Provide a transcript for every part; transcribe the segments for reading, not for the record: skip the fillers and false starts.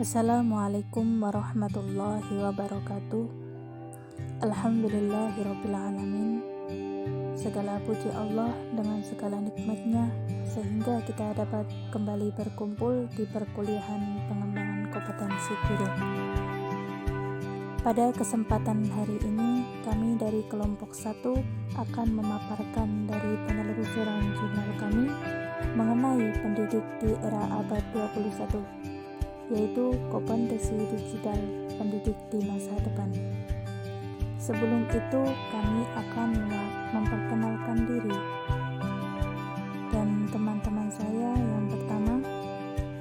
Assalamualaikum warahmatullahi wabarakatuh. Alhamdulillahirrabbilalamin. Segala puji Allah dengan segala nikmatnya, sehingga kita dapat kembali berkumpul di perkuliahan pengembangan kompetensi guru. Pada kesempatan hari ini, kami dari kelompok 1 akan memaparkan dari penelusuran jurnal kami mengenai pendidik di era abad 21, yaitu kompetensi digital pendidik di masa depan. Sebelum itu, kami akan memperkenalkan diri. Dan teman-teman saya yang pertama,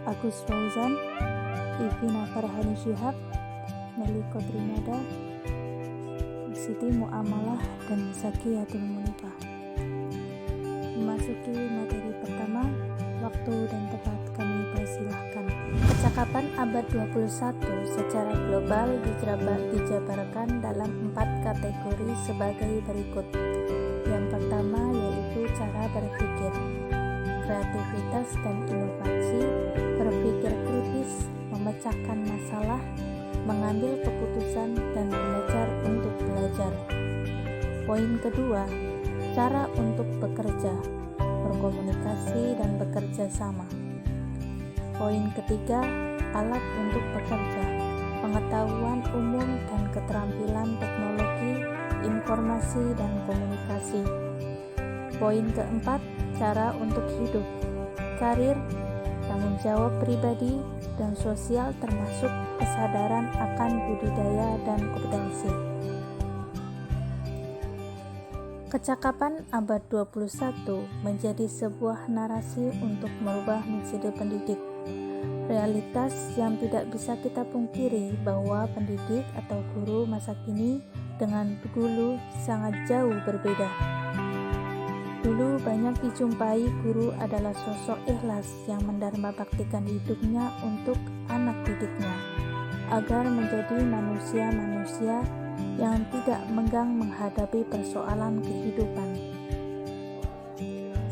Agus Fauzan, Ivina Farhani Syihab, Nelly Kodrinada, Siti Muamalah, dan Zakiyatul Munifah. Memasuki materi pertama, waktu dan tempat kami persilahkan. Percakapan abad 21 secara global dijabarkan dalam 4 kategori sebagai berikut. Yang pertama yaitu cara berpikir, kreativitas dan inovasi, berpikir kritis, memecahkan masalah, mengambil keputusan, dan belajar untuk belajar. Poin kedua, cara untuk bekerja, berkomunikasi dan bekerja sama. Poin ketiga, alat untuk bekerja, pengetahuan umum dan keterampilan teknologi, informasi dan komunikasi. Poin keempat, cara untuk hidup, karir, tanggung jawab pribadi dan sosial termasuk kesadaran akan budidaya dan kompetensi. Kecakapan abad 21 menjadi sebuah narasi untuk merubah metode pendidik. Realitas yang tidak bisa kita pungkiri bahwa pendidik atau guru masa kini dengan dulu sangat jauh berbeda. Dulu banyak dijumpai guru adalah sosok ikhlas yang mendharmabaktikan hidupnya untuk anak didiknya, agar menjadi manusia-manusia yang tidak menggang menghadapi persoalan kehidupan.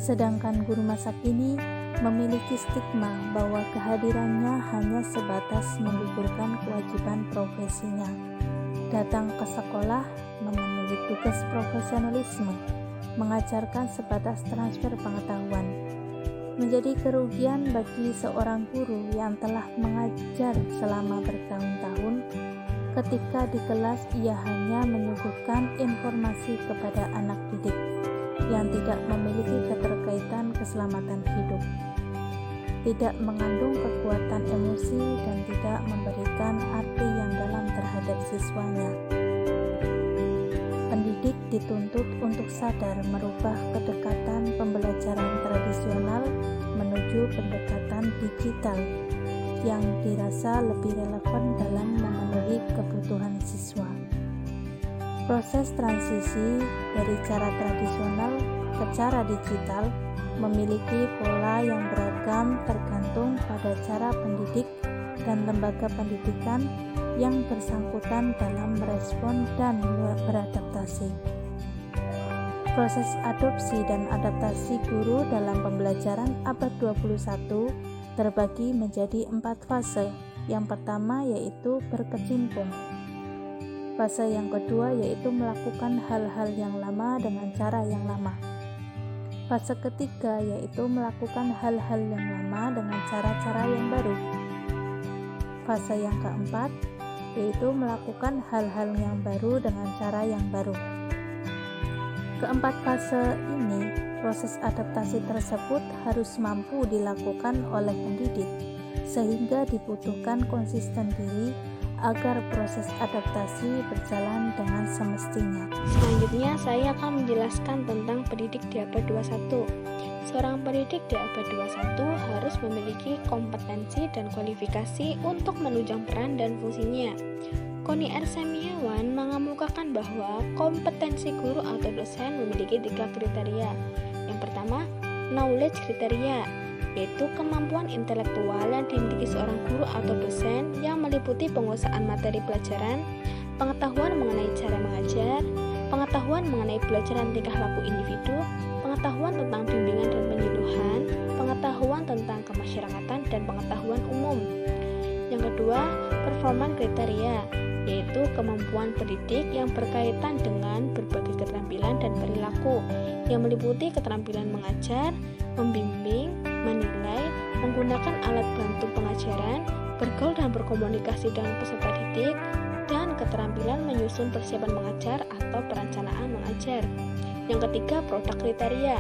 Sedangkan guru masa kini memiliki stigma bahwa kehadirannya hanya sebatas menggugurkan kewajiban profesinya, datang ke sekolah, memenuhi tugas profesionalisme, mengajarkan sebatas transfer pengetahuan. Menjadi kerugian bagi seorang guru yang telah mengajar selama bertahun-tahun, ketika di kelas ia hanya menyuguhkan informasi kepada anak didik yang tidak memiliki keterkaitan keselamatan hidup, tidak mengandung kekuatan emosi dan tidak memberikan arti yang dalam terhadap siswanya. Pendidik dituntut untuk sadar merubah kedekatan pembelajaran tradisional menuju pendekatan digital yang dirasa lebih relevan dalam memenuhi kebutuhan siswa. Proses transisi dari cara tradisional ke cara digital memiliki pola yang beragam tergantung pada cara pendidik dan lembaga pendidikan yang bersangkutan dalam merespon dan beradaptasi. Proses adopsi dan adaptasi guru dalam pembelajaran abad 21 terbagi menjadi 4 fase. Yang pertama yaitu berkecimpung. Fase yang kedua yaitu melakukan hal-hal yang lama dengan cara yang lama. Fase ketiga yaitu melakukan hal-hal yang lama dengan cara-cara yang baru. Fase yang keempat yaitu melakukan hal-hal yang baru dengan cara yang baru. Keempat fase ini, proses adaptasi tersebut harus mampu dilakukan oleh pendidik, sehingga dibutuhkan konsisten diri agar proses adaptasi berjalan dengan semestinya. Selanjutnya, saya akan menjelaskan tentang pendidik di abad 21. Seorang pendidik di abad 21 harus memiliki kompetensi dan kualifikasi untuk menunjang peran dan fungsinya. Koni R. Semiawan mengemukakan bahwa kompetensi guru atau dosen memiliki 3 kriteria. Yang pertama, knowledge kriteria, yaitu kemampuan intelektual yang dimiliki seorang guru atau dosen yang meliputi penguasaan materi pelajaran, pengetahuan mengenai cara mengajar, pengetahuan mengenai pelajaran tingkah laku individu, pengetahuan tentang bimbingan dan penyuluhan, pengetahuan tentang kemasyarakatan, dan pengetahuan umum. Yang kedua, performance kriteria, yaitu kemampuan pendidik yang berkaitan dengan berbagai keterampilan dan perilaku yang meliputi keterampilan mengajar, membimbing, menilai, menggunakan alat bantu pengajaran, bergaul dan berkomunikasi dengan peserta didik, dan keterampilan menyusun persiapan mengajar atau perencanaan mengajar. Yang ketiga, produk kriteria,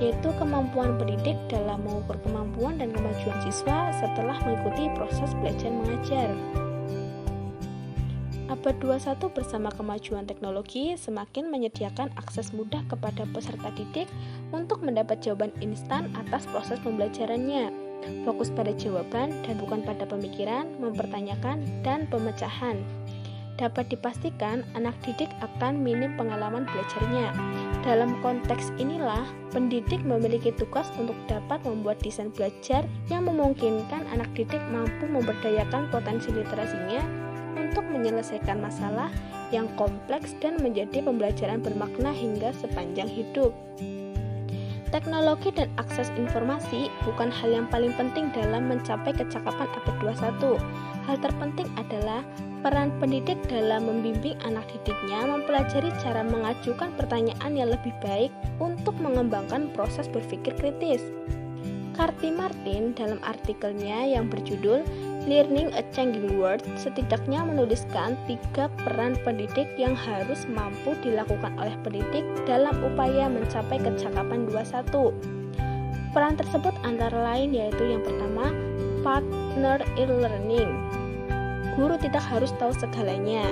yaitu kemampuan pendidik dalam mengukur kemampuan dan kemajuan siswa setelah mengikuti proses belajar mengajar. Abad 21 bersama kemajuan teknologi semakin menyediakan akses mudah kepada peserta didik untuk mendapat jawaban instan atas proses pembelajarannya. Fokus pada jawaban dan bukan pada pemikiran, mempertanyakan, dan pemecahan. Dapat dipastikan anak didik akan minim pengalaman belajarnya. Dalam konteks inilah, pendidik memiliki tugas untuk dapat membuat desain belajar yang memungkinkan anak didik mampu memberdayakan potensi literasinya untuk menyelesaikan masalah yang kompleks dan menjadi pembelajaran bermakna hingga sepanjang hidup. Teknologi dan akses informasi bukan hal yang paling penting dalam mencapai kecakapan abad 21. Hal terpenting adalah peran pendidik dalam membimbing anak didiknya mempelajari cara mengajukan pertanyaan yang lebih baik untuk mengembangkan proses berpikir kritis. Carty Martin dalam artikelnya yang berjudul Learning a Changing World setidaknya menuliskan 3 peran pendidik yang harus mampu dilakukan oleh pendidik dalam upaya mencapai kecakapan 21. Peran tersebut antara lain yaitu yang pertama, partner in learning. Guru tidak harus tahu segalanya,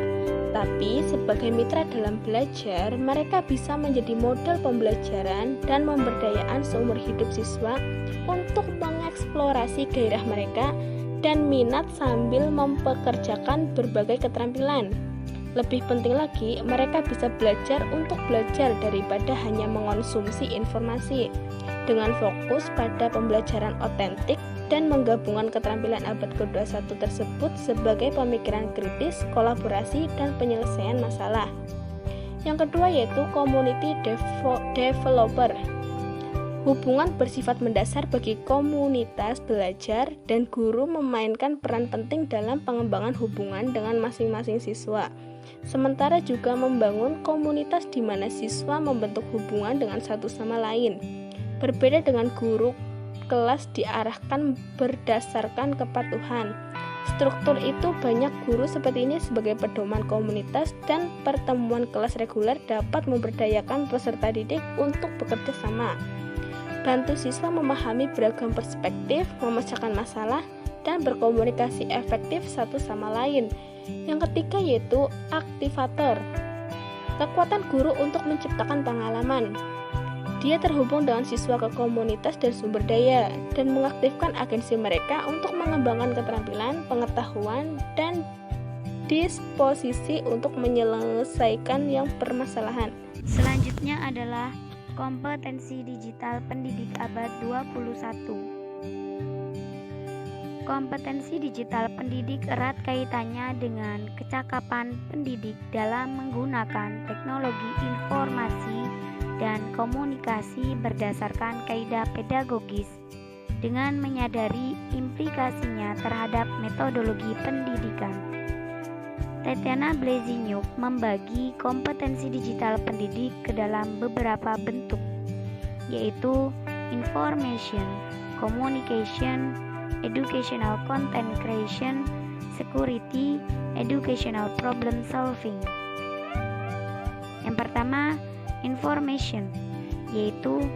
tapi sebagai mitra dalam belajar, mereka bisa menjadi model pembelajaran dan pemberdayaan seumur hidup siswa untuk mengeksplorasi gairah mereka dan minat sambil mempekerjakan berbagai keterampilan. Lebih penting lagi, mereka bisa belajar untuk belajar daripada hanya mengonsumsi informasi. Dengan fokus pada pembelajaran otentik dan menggabungkan keterampilan abad ke-21 tersebut sebagai pemikiran kritis, kolaborasi, dan penyelesaian masalah. Yang kedua yaitu community developer. Hubungan bersifat mendasar bagi komunitas belajar dan guru memainkan peran penting dalam pengembangan hubungan dengan masing-masing siswa. Sementara juga membangun komunitas di mana siswa membentuk hubungan dengan satu sama lain. Berbeda dengan guru, kelas diarahkan berdasarkan kepatuhan. Struktur itu banyak guru seperti ini sebagai pedoman komunitas dan pertemuan kelas reguler dapat memberdayakan peserta didik untuk bekerja sama. Bantu siswa memahami beragam perspektif, memecahkan masalah, dan berkomunikasi efektif satu sama lain. Yang ketiga yaitu aktivator. Kekuatan guru untuk menciptakan pengalaman. Dia terhubung dengan siswa ke komunitas dan sumber daya, dan mengaktifkan agensi mereka untuk mengembangkan keterampilan, pengetahuan, dan disposisi untuk menyelesaikan yang permasalahan. Selanjutnya adalah kompetensi digital pendidik abad 21. Kompetensi digital pendidik erat kaitannya dengan kecakapan pendidik dalam menggunakan teknologi informasi dan komunikasi berdasarkan kaidah pedagogis dengan menyadari implikasinya terhadap metodologi pendidikan. Tatiana Blazinyuk membagi kompetensi digital pendidik ke dalam beberapa bentuk, yaitu information, communication, educational content creation, security, educational problem solving. Yang pertama, information, yaitu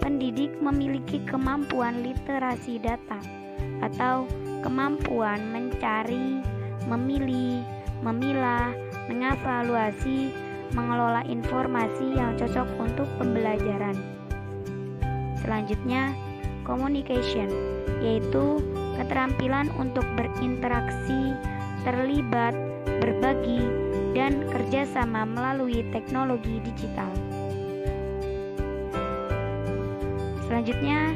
pendidik memiliki kemampuan literasi data atau kemampuan mencari, memilih, memilah, mengevaluasi, mengelola informasi yang cocok untuk pembelajaran. Selanjutnya, communication, yaitu keterampilan untuk berinteraksi, terlibat, berbagi, dan kerjasama melalui teknologi digital. Selanjutnya,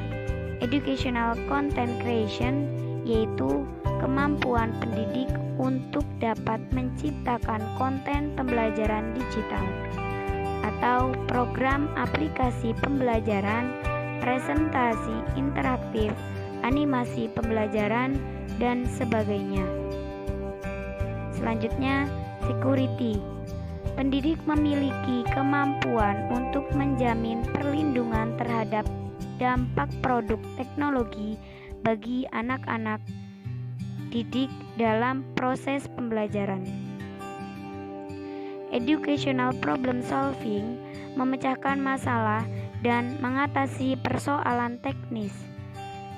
educational content creation, yaitu kemampuan pendidik untuk dapat menciptakan konten pembelajaran digital atau program aplikasi pembelajaran, presentasi interaktif, animasi pembelajaran, dan sebagainya. Selanjutnya, security. Pendidik memiliki kemampuan untuk menjamin perlindungan terhadap dampak produk teknologi bagi anak-anak didik dalam proses pembelajaran. Educational problem solving memecahkan masalah dan mengatasi persoalan teknis,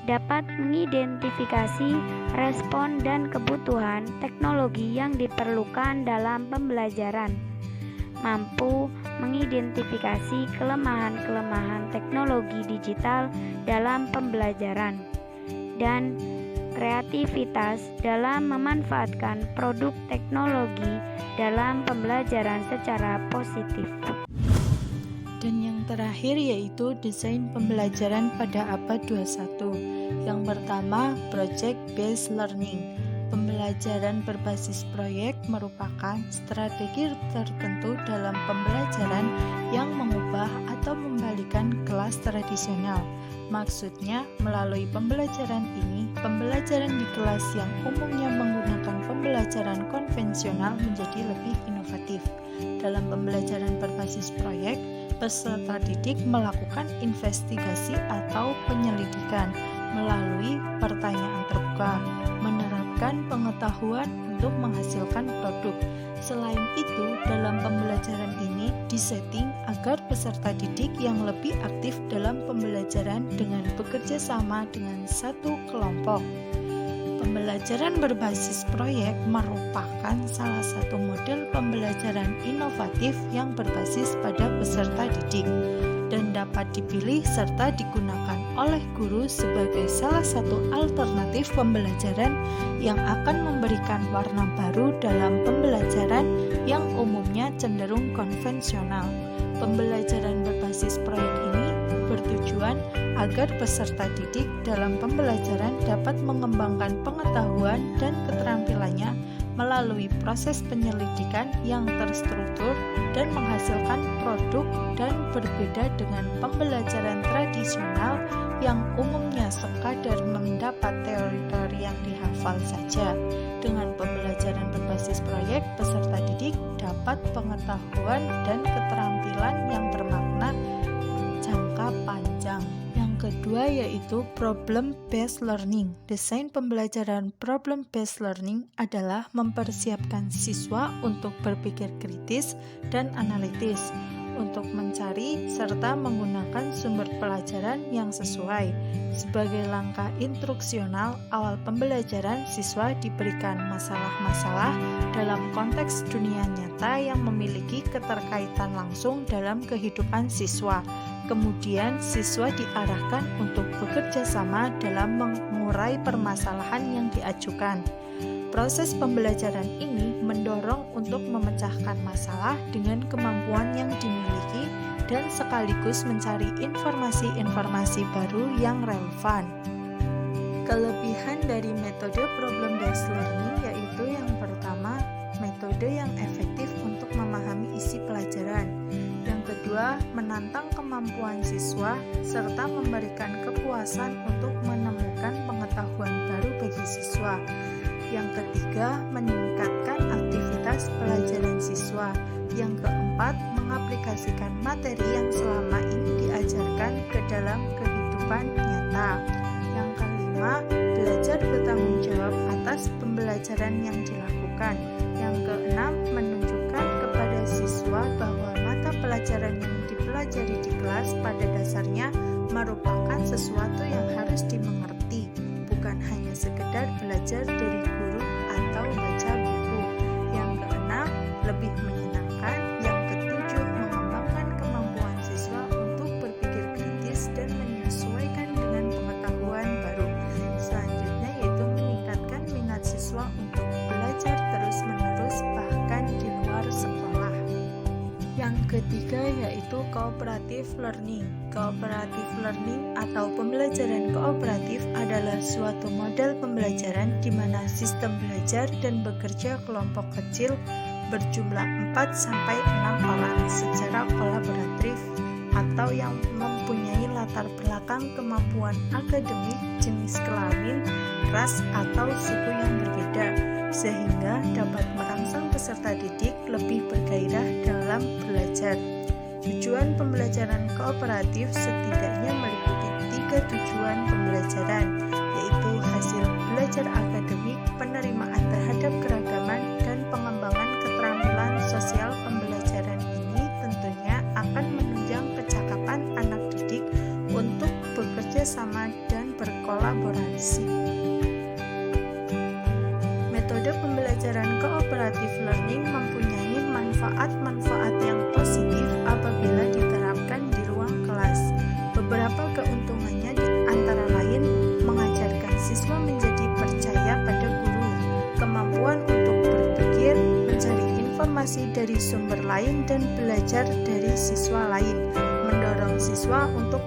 dapat mengidentifikasi respon dan kebutuhan teknologi yang diperlukan dalam pembelajaran, mampu mengidentifikasi kelemahan-kelemahan teknologi digital dalam pembelajaran, dan kreativitas dalam memanfaatkan produk teknologi dalam pembelajaran secara positif. Dan yang terakhir yaitu desain pembelajaran pada abad 21. Yang pertama, project based learning. Pembelajaran berbasis proyek merupakan strategi tertentu dalam pembelajaran yang mengubah atau membalikan kelas tradisional. Maksudnya, melalui pembelajaran ini, pembelajaran di kelas yang umumnya menggunakan pembelajaran konvensional menjadi lebih inovatif. Dalam pembelajaran berbasis proyek, peserta didik melakukan investigasi atau penyelidikan melalui pertanyaan terbuka, menerapkan pengetahuan untuk menghasilkan produk. Selain itu, dalam pembelajaran ini disetting agar peserta didik yang lebih aktif dalam pembelajaran dengan bekerja sama dengan satu kelompok. Pembelajaran berbasis proyek merupakan salah satu model pembelajaran inovatif yang berbasis pada peserta didik dan dapat dipilih serta digunakan oleh guru sebagai salah satu alternatif pembelajaran yang akan memberikan warna baru dalam pembelajaran yang umumnya cenderung konvensional. Pembelajaran berbasis proyek ini bertujuan agar peserta didik dalam pembelajaran dapat mengembangkan pengetahuan dan keterampilannya melalui proses penyelidikan yang terstruktur dan menghasilkan produk, dan berbeda dengan pembelajaran tradisional yang umumnya sekadar mendapat teori-teori yang dihafal saja. Dengan pembelajaran berbasis proyek, peserta didik dapat pengetahuan dan keterampilan yang bermakna jangka panjang. Yang kedua yaitu problem based learning. Desain pembelajaran problem based learning adalah mempersiapkan siswa untuk berpikir kritis dan analitis, untuk mencari serta menggunakan sumber pelajaran yang sesuai. Sebagai langkah instruksional awal pembelajaran, siswa diberikan masalah-masalah dalam konteks dunia nyata yang memiliki keterkaitan langsung dalam kehidupan siswa. Kemudian siswa diarahkan untuk bekerja sama dalam mengurai permasalahan yang diajukan. Proses pembelajaran ini mendorong untuk memecahkan masalah dengan kemampuan yang dimiliki dan sekaligus mencari informasi-informasi baru yang relevan. Kelebihan dari metode problem based learning yaitu yang pertama, metode yang efektif untuk memahami isi pelajaran. Yang kedua, menantang kemampuan siswa serta memberikan kepuasan untuk menemukan pengetahuan baru bagi siswa. Yang ketiga, meningkatkan aktivitas pelajaran siswa. Yang keempat, mengaplikasikan materi yang selama ini diajarkan ke dalam kehidupan nyata. Yang kelima, belajar bertanggung jawab atas pembelajaran yang dilakukan. Yang keenam, menunjukkan kepada siswa bahwa mata pelajaran yang dipelajari di kelas pada dasarnya merupakan sesuatu yang harus dimengerti, bukan hanya sekedar belajar dari guru atau baca buku. Yang keenam, lebih menyenangkan. Yang ketujuh, mengembangkan kemampuan siswa untuk berpikir kritis dan menyesuaikan dengan pengetahuan baru. Selanjutnya yaitu meningkatkan minat siswa untuk belajar terus-menerus bahkan di luar sekolah. Yang ketiga yaitu cooperative learning. Cooperative learning atau pembelajaran kooperatif adalah suatu model pembelajaran di mana sistem belajar dan bekerja kelompok kecil berjumlah 4-6 orang secara kolaboratif atau yang mempunyai latar belakang kemampuan akademik, jenis kelamin, ras, atau suku yang berbeda, sehingga dapat merangsang peserta didik lebih bergairah dalam belajar. Tujuan pembelajaran kooperatif setidaknya meliputi 3 tujuan pembelajaran, yaitu hasil belajar akademik, penerimaan terhadap keragaman, dan pengembangan keterampilan sosial. Pembelajaran ini tentunya akan menunjang kecakapan anak didik untuk bekerja sama dan berkolaborasi. Metode pembelajaran cooperative learning mempunyai manfaat-manfaat yang positif apabila diterapkan di ruang kelas. Beberapa keuntungannya antara lain mengajarkan siswa menjadi percaya pada guru, kemampuan untuk berpikir, mencari informasi dari sumber lain dan belajar dari siswa lain, mendorong siswa untuk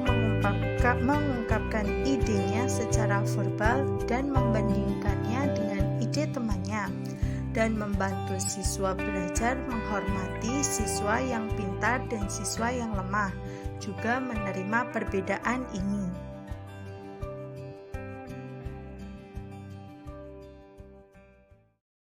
mengungkapkan idenya secara verbal dan membandingkannya dengan ide temannya, dan membantu siswa belajar menghormati siswa yang pintar dan siswa yang lemah, juga menerima perbedaan ini.